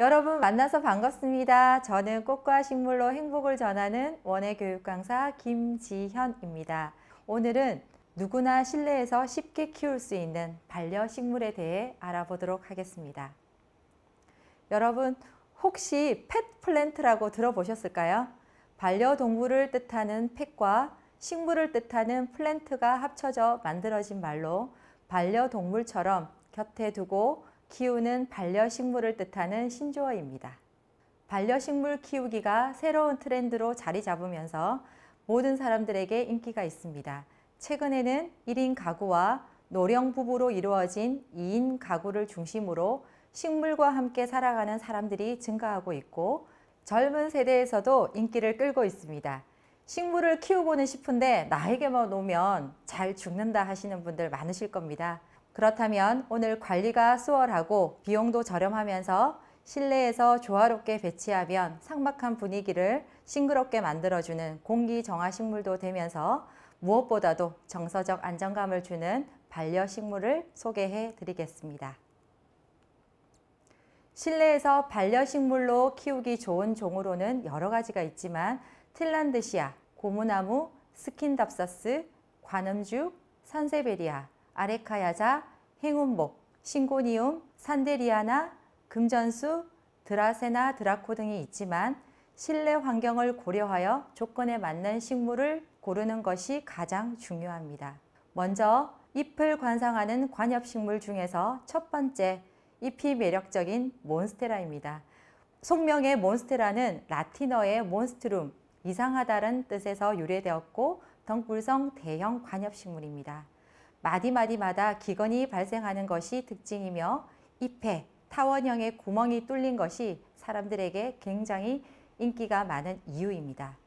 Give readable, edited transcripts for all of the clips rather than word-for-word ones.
여러분 만나서 반갑습니다. 저는 꽃과 식물로 행복을 전하는 원예 교육 강사 김지현입니다. 오늘은 누구나 실내에서 쉽게 키울 수 있는 반려식물에 대해 알아보도록 하겠습니다. 여러분 혹시 펫 플랜트라고 들어보셨을까요? 반려동물을 뜻하는 펫과 식물을 뜻하는 플랜트가 합쳐져 만들어진 말로 반려동물처럼 곁에 두고 키우는 반려식물을 뜻하는 신조어입니다. 반려식물 키우기가 새로운 트렌드로 자리 잡으면서 모든 사람들에게 인기가 있습니다. 최근에는 1인 가구와 노령부부로 이루어진 2인 가구를 중심으로 식물과 함께 살아가는 사람들이 증가하고 있고 젊은 세대에서도 인기를 끌고 있습니다. 식물을 키우고는 싶은데 나에게만 오면 잘 죽는다 하시는 분들 많으실 겁니다. 그렇다면 오늘 관리가 수월하고 비용도 저렴하면서 실내에서 조화롭게 배치하면 삭막한 분위기를 싱그럽게 만들어주는 공기정화식물도 되면서 무엇보다도 정서적 안정감을 주는 반려식물을 소개해 드리겠습니다. 실내에서 반려식물로 키우기 좋은 종으로는 여러 가지가 있지만 틸란드시아, 고무나무, 스킨답사스, 관음죽, 산세베리아, 아레카야자, 행운목, 싱고니움, 산데리아나, 금전수, 드라세나 드라코 등이 있지만 실내 환경을 고려하여 조건에 맞는 식물을 고르는 것이 가장 중요합니다. 먼저 잎을 관상하는 관엽식물 중에서 첫 번째, 잎이 매력적인 몬스테라입니다. 속명의 몬스테라는 라틴어의 몬스트룸, 이상하다는 뜻에서 유래되었고 덩굴성 대형 관엽식물입니다. 마디마디마다 기건이 발생하는 것이 특징이며 잎에 타원형의 구멍이 뚫린 것이 사람들에게 굉장히 인기가 많은 이유입니다.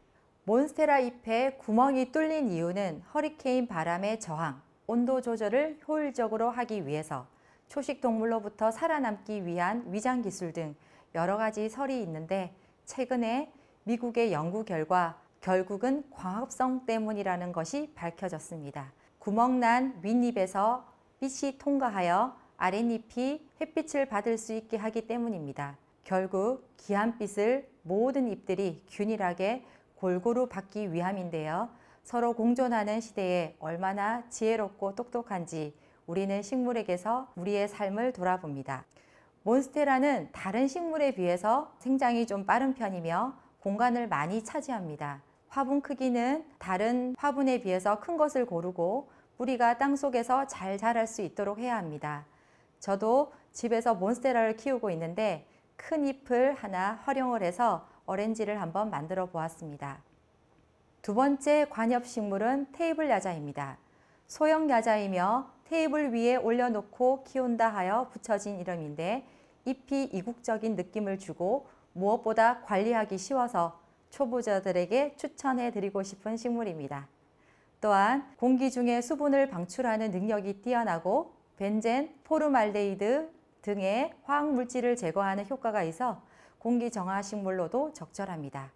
몬스테라 잎에 구멍이 뚫린 이유는 허리케인 바람의 저항, 온도 조절을 효율적으로 하기 위해서 초식동물로부터 살아남기 위한 위장기술 등 여러 가지 설이 있는데 최근에 미국의 연구 결과 결국은 광합성 때문이라는 것이 밝혀졌습니다. 구멍난 윗잎에서 빛이 통과하여 아랫잎이 햇빛을 받을 수 있게 하기 때문입니다. 결국 기한빛을 모든 잎들이 균일하게 골고루 받기 위함인데요. 서로 공존하는 시대에 얼마나 지혜롭고 똑똑한지 우리는 식물에게서 우리의 삶을 돌아봅니다. 몬스테라는 다른 식물에 비해서 생장이 좀 빠른 편이며 공간을 많이 차지합니다. 화분 크기는 다른 화분에 비해서 큰 것을 고르고 뿌리가 땅속에서 잘 자랄 수 있도록 해야 합니다. 저도 집에서 몬스테라를 키우고 있는데 큰 잎을 하나 활용을 해서 오렌지를 한번 만들어 보았습니다. 두 번째 관엽식물은 테이블 야자입니다. 소형 야자이며 테이블 위에 올려놓고 키운다 하여 붙여진 이름인데 잎이 이국적인 느낌을 주고 무엇보다 관리하기 쉬워서 초보자들에게 추천해 드리고 싶은 식물입니다. 또한 공기 중에 수분을 방출하는 능력이 뛰어나고 벤젠, 포르말데히드 등의 화학물질을 제거하는 효과가 있어 공기정화식물로도 적절합니다.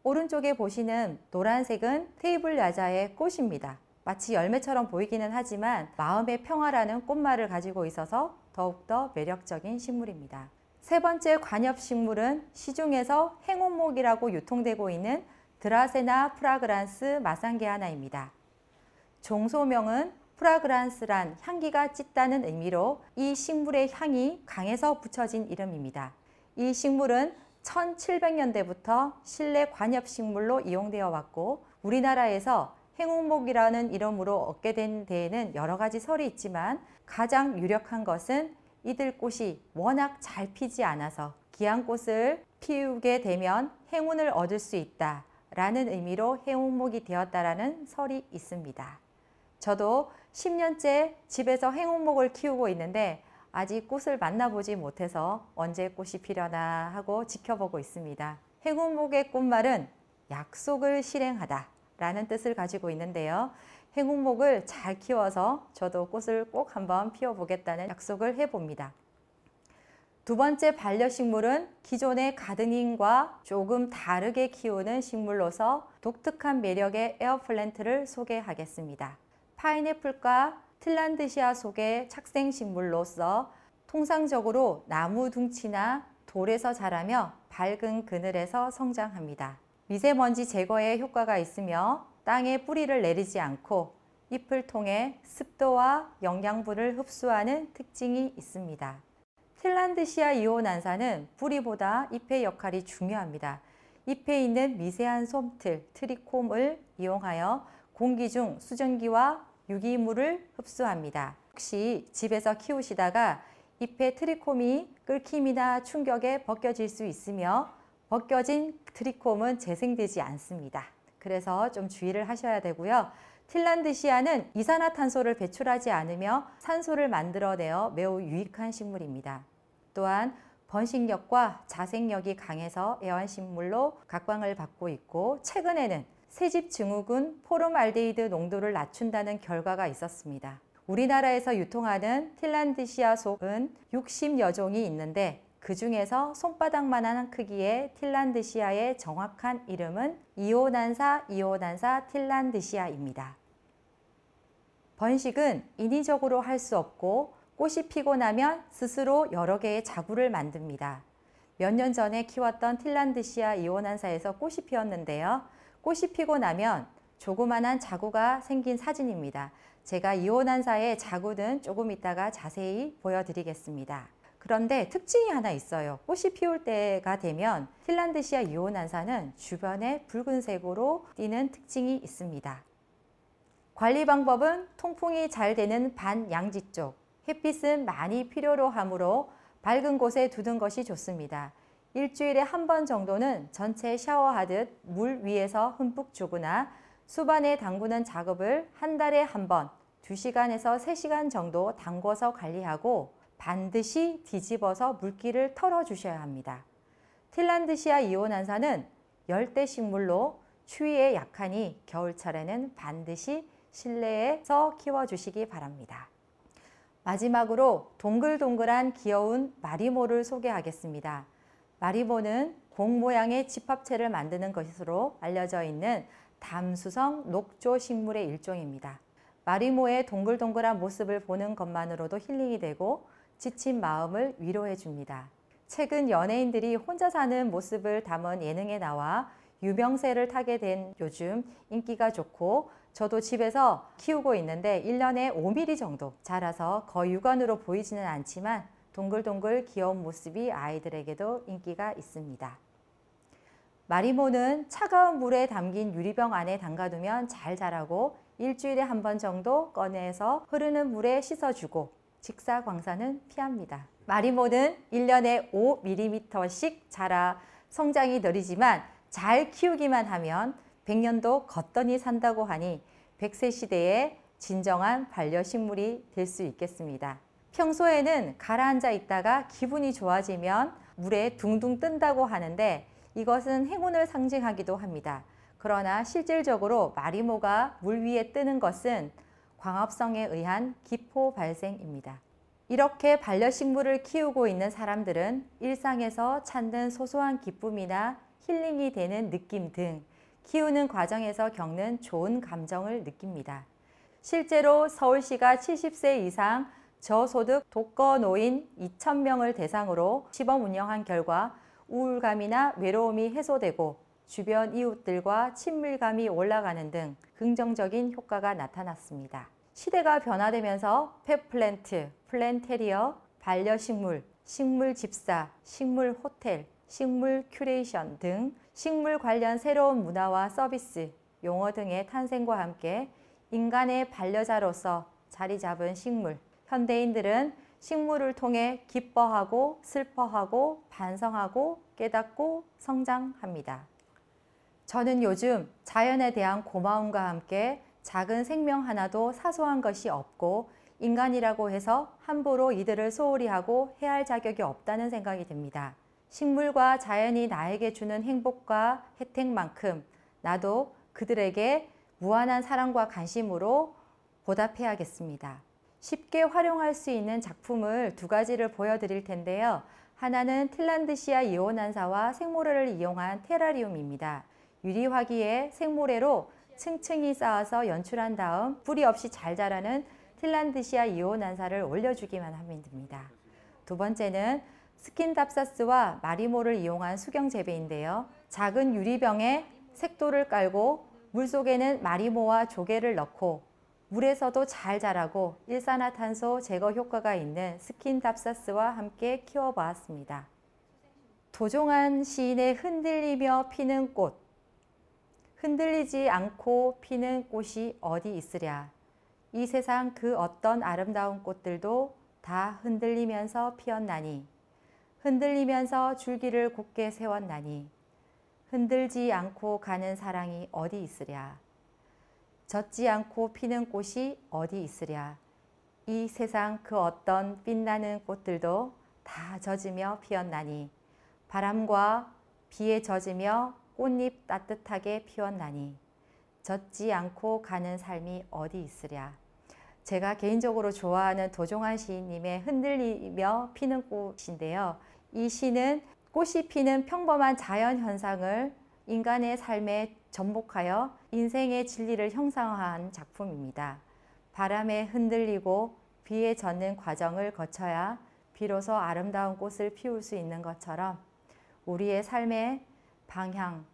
오른쪽에 보시는 노란색은 테이블 야자의 꽃입니다. 마치 열매처럼 보이기는 하지만 마음의 평화라는 꽃말을 가지고 있어서 더욱더 매력적인 식물입니다. 세 번째 관엽식물은 시중에서 행운목이라고 유통되고 있는 드라세나 프라그란스 마상게하나입니다. 종소명은 프라그란스란 향기가 짙다는 의미로 이 식물의 향이 강해서 붙여진 이름입니다. 이 식물은 1700년대부터 실내 관엽식물로 이용되어 왔고 우리나라에서 행운목이라는 이름으로 얻게 된 데에는 여러 가지 설이 있지만 가장 유력한 것은 이들 꽃이 워낙 잘 피지 않아서 귀한 꽃을 피우게 되면 행운을 얻을 수 있다 라는 의미로 행운목이 되었다라는 설이 있습니다. 저도 10년째 집에서 행운목을 키우고 있는데 아직 꽃을 만나보지 못해서 언제 꽃이 피려나 하고 지켜보고 있습니다. 행운목의 꽃말은 약속을 실행하다 라는 뜻을 가지고 있는데요. 행운목을 잘 키워서 저도 꽃을 꼭 한번 피워보겠다는 약속을 해봅니다. 두 번째 반려식물은 기존의 가드닝과 조금 다르게 키우는 식물로서 독특한 매력의 에어플랜트를 소개하겠습니다. 파인애플과 틸란드시아 속의 착생식물로서 통상적으로 나무 둥치나 돌에서 자라며 밝은 그늘에서 성장합니다. 미세먼지 제거에 효과가 있으며 땅에 뿌리를 내리지 않고 잎을 통해 습도와 영양분을 흡수하는 특징이 있습니다. 틸란드시아 이오난사는 뿌리보다 잎의 역할이 중요합니다. 잎에 있는 미세한 솜틀, 트리콤을 이용하여 공기 중 수증기와 유기물을 흡수합니다. 혹시 집에서 키우시다가 잎의 트리콤이 끓김이나 충격에 벗겨질 수 있으며 벗겨진 트리콤은 재생되지 않습니다. 그래서 좀 주의를 하셔야 되고요. 틸란드시아는 이산화탄소를 배출하지 않으며 산소를 만들어내어 매우 유익한 식물입니다. 또한 번식력과 자생력이 강해서 애완식물로 각광을 받고 있고 최근에는 새집 증후군 포름알데히드 농도를 낮춘다는 결과가 있었습니다. 우리나라에서 유통하는 틸란드시아 속은 60여 종이 있는데 그 중에서 손바닥만한 크기의 틸란드시아의 정확한 이름은 이오난사 틸란드시아입니다. 번식은 인위적으로 할 수 없고 꽃이 피고 나면 스스로 여러 개의 자구를 만듭니다. 몇 년 전에 키웠던 틸란드시아 이오난사에서 꽃이 피었는데요. 꽃이 피고 나면 조그만한 자구가 생긴 사진입니다. 제가 이오난사의 자구는 조금 이따가 자세히 보여드리겠습니다. 그런데 특징이 하나 있어요. 꽃이 피울 때가 되면 틸란드시아 이오난사는 주변에 붉은색으로 띄는 특징이 있습니다. 관리 방법은 통풍이 잘 되는 반양지 쪽, 햇빛은 많이 필요로 하므로 밝은 곳에 두는 것이 좋습니다. 일주일에 한 번 정도는 전체 샤워하듯 물 위에서 흠뻑 주거나 수반에 담그는 작업을 한 달에 한 번, 2시간에서 3시간 정도 담궈서 관리하고 반드시 뒤집어서 물기를 털어 주셔야 합니다. 틸란드시아 이오난사는 열대 식물로 추위에 약하니 겨울철에는 반드시 실내에서 키워주시기 바랍니다. 마지막으로 동글동글한 귀여운 마리모를 소개하겠습니다. 마리모는 공 모양의 집합체를 만드는 것으로 알려져 있는 담수성 녹조 식물의 일종입니다. 마리모의 동글동글한 모습을 보는 것만으로도 힐링이 되고 지친 마음을 위로해 줍니다. 최근 연예인들이 혼자 사는 모습을 담은 예능에 나와 유명세를 타게 된 요즘 인기가 좋고 저도 집에서 키우고 있는데 1년에 5mm 정도 자라서 거의 육안으로 보이지는 않지만 동글동글 귀여운 모습이 아이들에게도 인기가 있습니다. 마리모는 차가운 물에 담긴 유리병 안에 담가두면 잘 자라고 일주일에 한 번 정도 꺼내서 흐르는 물에 씻어주고 직사광선은 피합니다. 마리모는 1년에 5mm씩 자라 성장이 느리지만 잘 키우기만 하면 100년도 걷더니 산다고 하니 100세 시대에 진정한 반려식물이 될 수 있겠습니다. 평소에는 가라앉아 있다가 기분이 좋아지면 물에 둥둥 뜬다고 하는데 이것은 행운을 상징하기도 합니다. 그러나 실질적으로 마리모가 물 위에 뜨는 것은 광합성에 의한 기포 발생입니다. 이렇게 반려식물을 키우고 있는 사람들은 일상에서 찾는 소소한 기쁨이나 힐링이 되는 느낌 등 키우는 과정에서 겪는 좋은 감정을 느낍니다. 실제로 서울시가 70세 이상 저소득 독거노인 2,000명을 대상으로 시범 운영한 결과 우울감이나 외로움이 해소되고 주변 이웃들과 친밀감이 올라가는 등 긍정적인 효과가 나타났습니다. 시대가 변화되면서 펫플랜트, 플랜테리어, 반려식물, 식물 집사, 식물 호텔, 식물 큐레이션 등 식물 관련 새로운 문화와 서비스, 용어 등의 탄생과 함께 인간의 반려자로서 자리 잡은 식물, 현대인들은 식물을 통해 기뻐하고 슬퍼하고 반성하고 깨닫고 성장합니다. 저는 요즘 자연에 대한 고마움과 함께 작은 생명 하나도 사소한 것이 없고 인간이라고 해서 함부로 이들을 소홀히 하고 해할 자격이 없다는 생각이 듭니다. 식물과 자연이 나에게 주는 행복과 혜택만큼 나도 그들에게 무한한 사랑과 관심으로 보답해야겠습니다. 쉽게 활용할 수 있는 작품을 2가지를 보여드릴 텐데요. 하나는 틸란드시아 이오난사와 생모래를 이용한 테라리움입니다. 유리화기에 생모래로 층층이 쌓아서 연출한 다음 뿌리 없이 잘 자라는 틸란드시아 이오난사를 올려주기만 하면 됩니다. 2번째는 스킨답사스와 마리모를 이용한 수경 재배인데요. 작은 유리병에 색도를 깔고 물속에는 마리모와 조개를 넣고 물에서도 잘 자라고 일산화탄소 제거 효과가 있는 스킨답사스와 함께 키워보았습니다. 도종환 시인의 흔들리며 피는 꽃. 흔들리지 않고 피는 꽃이 어디 있으랴. 이 세상 그 어떤 아름다운 꽃들도 다 흔들리면서 피었나니, 흔들리면서 줄기를 곧게 세웠나니, 흔들지 않고 가는 사랑이 어디 있으랴. 젖지 않고 피는 꽃이 어디 있으랴. 이 세상 그 어떤 빛나는 꽃들도 다 젖으며 피었나니, 바람과 비에 젖으며 꽃잎 따뜻하게 피웠나니, 젖지 않고 가는 삶이 어디 있으랴. 제가 개인적으로 좋아하는 도종환 시인님의 흔들리며 피는 꽃인데요. 이 시는 꽃이 피는 평범한 자연 현상을 인간의 삶에 접목하여 인생의 진리를 형상화한 작품입니다. 바람에 흔들리고 비에 젖는 과정을 거쳐야 비로소 아름다운 꽃을 피울 수 있는 것처럼 우리의 삶의 방황,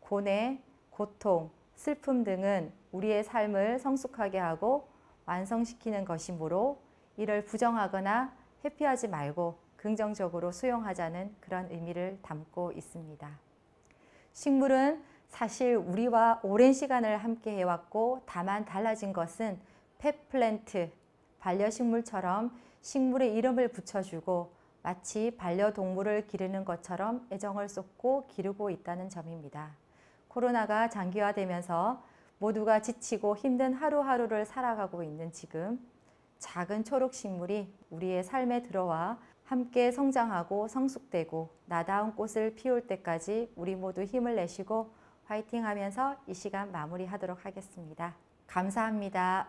고뇌, 고통, 슬픔 등은 우리의 삶을 성숙하게 하고 완성시키는 것이므로 이를 부정하거나 회피하지 말고 긍정적으로 수용하자는 그런 의미를 담고 있습니다. 식물은 사실 우리와 오랜 시간을 함께 해왔고 다만 달라진 것은 펫플랜트, 반려식물처럼 식물의 이름을 붙여주고 마치 반려동물을 기르는 것처럼 애정을 쏟고 기르고 있다는 점입니다. 코로나가 장기화되면서 모두가 지치고 힘든 하루하루를 살아가고 있는 지금 작은 초록식물이 우리의 삶에 들어와 함께 성장하고 성숙되고 나다운 꽃을 피울 때까지 우리 모두 힘을 내시고 화이팅 하면서 이 시간 마무리하도록 하겠습니다. 감사합니다.